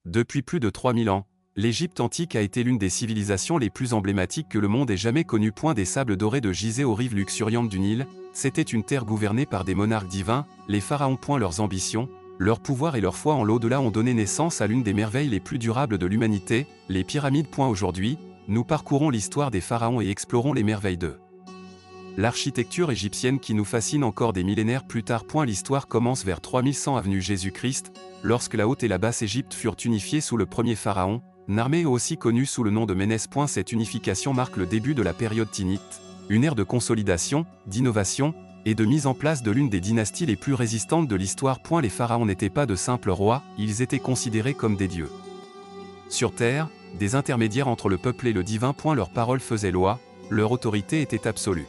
Depuis plus de 3000 ans, l'Égypte antique a été l'une des civilisations les plus emblématiques que le monde ait jamais connues. Des sables dorés de Gizeh aux rives luxuriantes du Nil, c'était une terre gouvernée par des monarques divins. Les pharaons. Leurs ambitions, leur pouvoir et leur foi en l'au-delà ont donné naissance à l'une des merveilles les plus durables de l'humanité, les pyramides. Aujourd'hui, nous parcourons l'histoire des pharaons et explorons les merveilles de l'architecture égyptienne qui nous fascine encore des millénaires plus tard. L'histoire commence vers 3100 avenue Jésus-Christ, lorsque la Haute et la Basse Égypte furent unifiées sous le premier pharaon, Narmé, aussi connu sous le nom de Ménès. Cette unification marque le début de la période tinnite, une ère de consolidation, d'innovation, et de mise en place de l'une des dynasties les plus résistantes de l'histoire. Les pharaons n'étaient pas de simples rois, ils étaient considérés comme des dieux sur terre, des intermédiaires entre le peuple et le divin. Leurs paroles faisaient loi, leur autorité était absolue.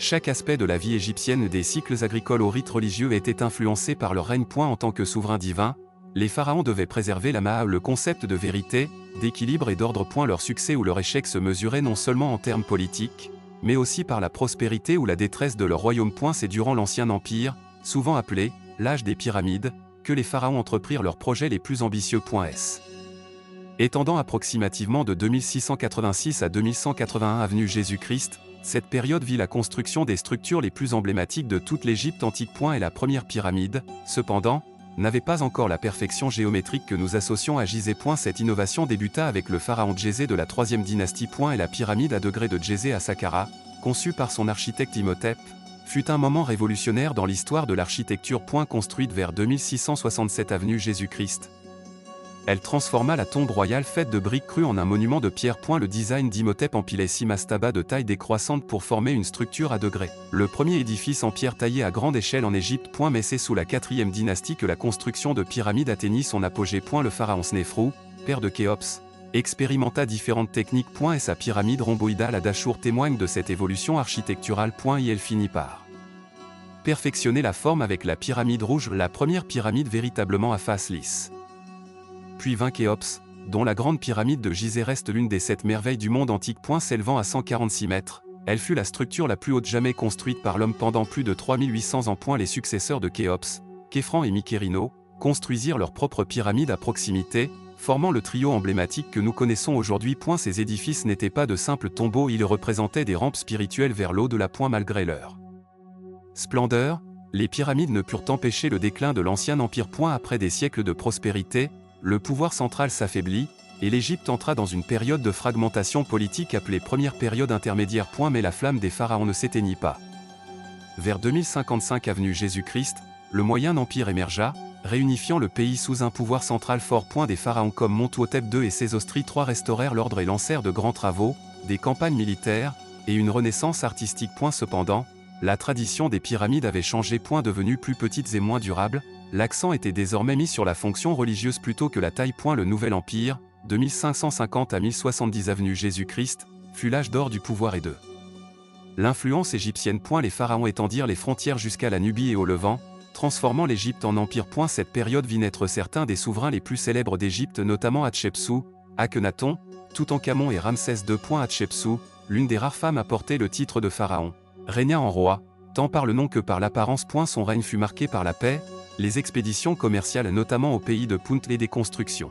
Chaque aspect de la vie égyptienne, des cycles agricoles aux rites religieux, était influencé par leur règne. En tant que souverains divins, les pharaons devaient préserver la Ma'a, le concept de vérité, d'équilibre et d'ordre. Leur succès ou leur échec se mesurait non seulement en termes politiques, mais aussi par la prospérité ou la détresse de leur royaume. C'est durant l'Ancien Empire, souvent appelé l'âge des pyramides, que les pharaons entreprirent leurs projets les plus ambitieux. Étendant approximativement de 2686 à 2181 avenue Jésus-Christ, cette période vit la construction des structures les plus emblématiques de toute l'Égypte antique. Et la première pyramide, cependant, n'avait pas encore la perfection géométrique que nous associons à Gizeh. Cette innovation débuta avec le pharaon Djéser de la 3e dynastie. Et la pyramide à degrés de Djéser à Saqqara, conçue par son architecte Imhotep, fut un moment révolutionnaire dans l'histoire de l'architecture. Construite vers 2667 avenue Jésus-Christ, elle transforma la tombe royale faite de briques crues en un monument de pierre. Le design d'Imhotep empilait 6 mastabas de taille décroissante pour former une structure à degrés. Le premier édifice en pierre taillée à grande échelle en Égypte. Mais c'est sous la 4e dynastie que la construction de pyramides atteignit son apogée. Le pharaon Snéfrou, père de Khéops, expérimenta différentes techniques. Et sa pyramide rhomboïdale à Dachour témoigne de cette évolution architecturale. Et elle finit par perfectionner la forme avec la pyramide rouge, la première pyramide véritablement à face lisse. Puis vint Khéops, dont la grande pyramide de Gizeh reste l'une des 7 merveilles du monde antique. S'élevant à 146 mètres, elle fut la structure la plus haute jamais construite par l'homme pendant plus de 3800 ans. Les successeurs de Khéops, Képhren et Mykérino, construisirent leur propre pyramide à proximité, formant le trio emblématique que nous connaissons aujourd'hui. Ces édifices n'étaient pas de simples tombeaux, ils représentaient des rampes spirituelles vers l'au-delà. Malgré leur splendeur, les pyramides ne purent empêcher le déclin de l'Ancien Empire. Après des siècles de prospérité, le pouvoir central s'affaiblit, et l'Égypte entra dans une période de fragmentation politique appelée première période intermédiaire. Mais la flamme des pharaons ne s'éteignit pas. Vers 2055 avenue Jésus-Christ, le Moyen Empire émergea, réunifiant le pays sous un pouvoir central fort. Des pharaons comme Montouhotep II et Sésostri III restaurèrent l'ordre et lancèrent de grands travaux, des campagnes militaires, et une renaissance artistique. Cependant, la tradition des pyramides avait changé. Devenues plus petites et moins durables, l'accent était désormais mis sur la fonction religieuse plutôt que la taille. Le Nouvel Empire, de 1550 à 1070 avenue Jésus-Christ, fut l'âge d'or du pouvoir et de l'influence égyptienne. Les pharaons étendirent les frontières jusqu'à la Nubie et au Levant, transformant l'Égypte en empire. Cette période vit naître certains des souverains les plus célèbres d'Égypte, notamment Hatshepsut, Akhenaton, Toutankhamon et Ramsès II. Hatshepsut, l'une des rares femmes à porter le titre de pharaon, régna en roi, tant par le nom que par l'apparence. Son règne fut marqué par la paix, les expéditions commerciales notamment au pays de Punt et des constructions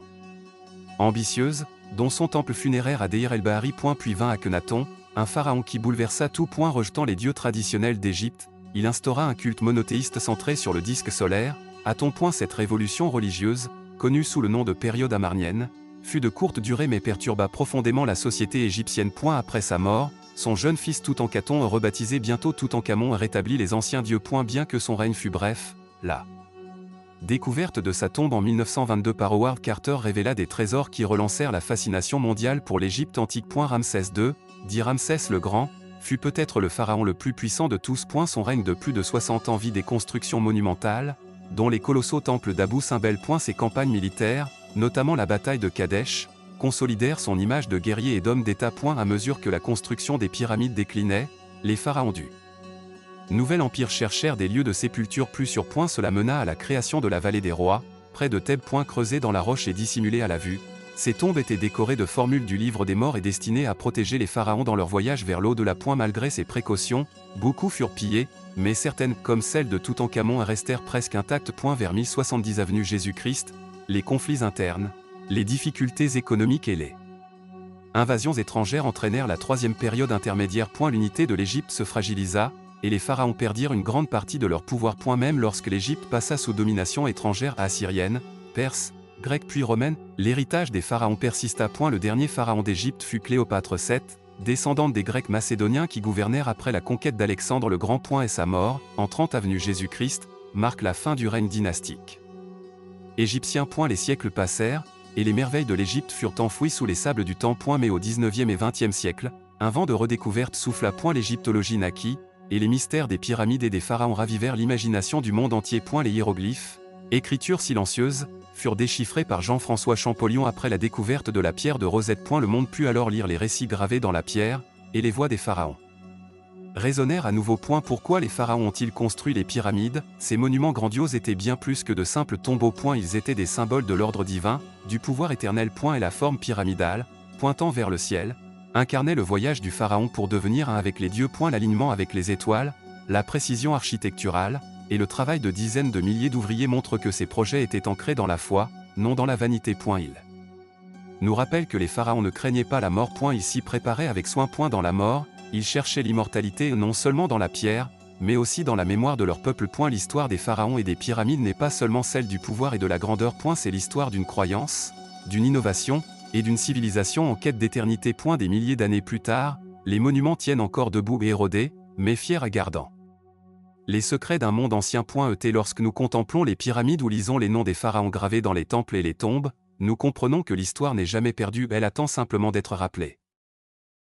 ambitieuses, dont son temple funéraire à Deir el-Bahari. Puis vint Akhenaton, un pharaon qui bouleversa tout. Rejetant les dieux traditionnels d'Égypte, il instaura un culte monothéiste centré sur le disque solaire. Aton. Cette révolution religieuse, connue sous le nom de période amarnienne, fut de courte durée mais perturba profondément la société égyptienne. Après sa mort, son jeune fils Toutankhamon, rebaptisé bientôt Toutankhamon, rétablit les anciens dieux. Bien que son règne fût bref, la découverte de sa tombe en 1922 par Howard Carter révéla des trésors qui relancèrent la fascination mondiale pour l'Égypte antique. Ramsès II, dit Ramsès le Grand, fut peut-être le pharaon le plus puissant de tous. Son règne de plus de 60 ans vit des constructions monumentales, dont les colossaux temples d'Abou Simbel. Ses campagnes militaires, notamment la bataille de Kadesh, consolidèrent son image de guerrier et d'homme d'État. À mesure que la construction des pyramides déclinait, les pharaons du Nouvel Empire cherchèrent des lieux de sépulture plus sûrs. Cela mena à la création de la vallée des rois, près de Thèbes. Creusée dans la roche et dissimulée à la vue, ces tombes étaient décorées de formules du livre des morts et destinées à protéger les pharaons dans leur voyage vers l'au-delà. Malgré ces précautions, beaucoup furent pillés, mais certaines, comme celle de Toutankhamon, restèrent presque intactes. Vers 1070 avenue Jésus-Christ, les conflits internes, Les difficultés économiques et les invasions étrangères entraînèrent la troisième période intermédiaire. L'unité de l'Égypte se fragilisa, et les pharaons perdirent une grande partie de leur pouvoir. Même lorsque l'Égypte passa sous domination étrangère assyrienne, perse, grecque puis romaine, l'héritage des pharaons persista. Le dernier pharaon d'Égypte fut Cléopâtre VII, descendante des Grecs macédoniens qui gouvernèrent après la conquête d'Alexandre le Grand. Et sa mort, en 30 avenue Jésus-Christ, marque la fin du règne dynastique égyptien. Les siècles passèrent, et les merveilles de l'Égypte furent enfouies sous les sables du temps. Mais au 19e et 20e siècle, un vent de redécouverte souffla. L'égyptologie naquit, et les mystères des pyramides et des pharaons ravivèrent l'imagination du monde entier. Les hiéroglyphes, écritures silencieuses, furent déchiffrés par Jean-François Champollion après la découverte de la pierre de Rosette. Le monde put alors lire les récits gravés dans la pierre, et les voix des pharaons résonnèrent à nouveau. Pourquoi les pharaons ont-ils construit les pyramides? Ces monuments grandioses étaient bien plus que de simples tombeaux. Ils étaient des symboles de l'ordre divin, du pouvoir éternel. Et la forme pyramidale, pointant vers le ciel, incarnait le voyage du pharaon pour devenir un avec les dieux. L'alignement avec les étoiles, la précision architecturale, et le travail de dizaines de milliers d'ouvriers montrent que ces projets étaient ancrés dans la foi, non dans la vanité. Ils nous rappellent que les pharaons ne craignaient pas la mort. Ils s'y préparaient avec soin. Dans la mort, ils cherchaient l'immortalité non seulement dans la pierre, mais aussi dans la mémoire de leur peuple. L'histoire des pharaons et des pyramides n'est pas seulement celle du pouvoir et de la grandeur. C'est l'histoire d'une croyance, d'une innovation, et d'une civilisation en quête d'éternité. Des milliers d'années plus tard, les monuments tiennent encore debout et érodés, mais fiers et gardants les secrets d'un monde ancien. Lorsque nous contemplons les pyramides ou lisons les noms des pharaons gravés dans les temples et les tombes, nous comprenons que l'histoire n'est jamais perdue, elle attend simplement d'être rappelée.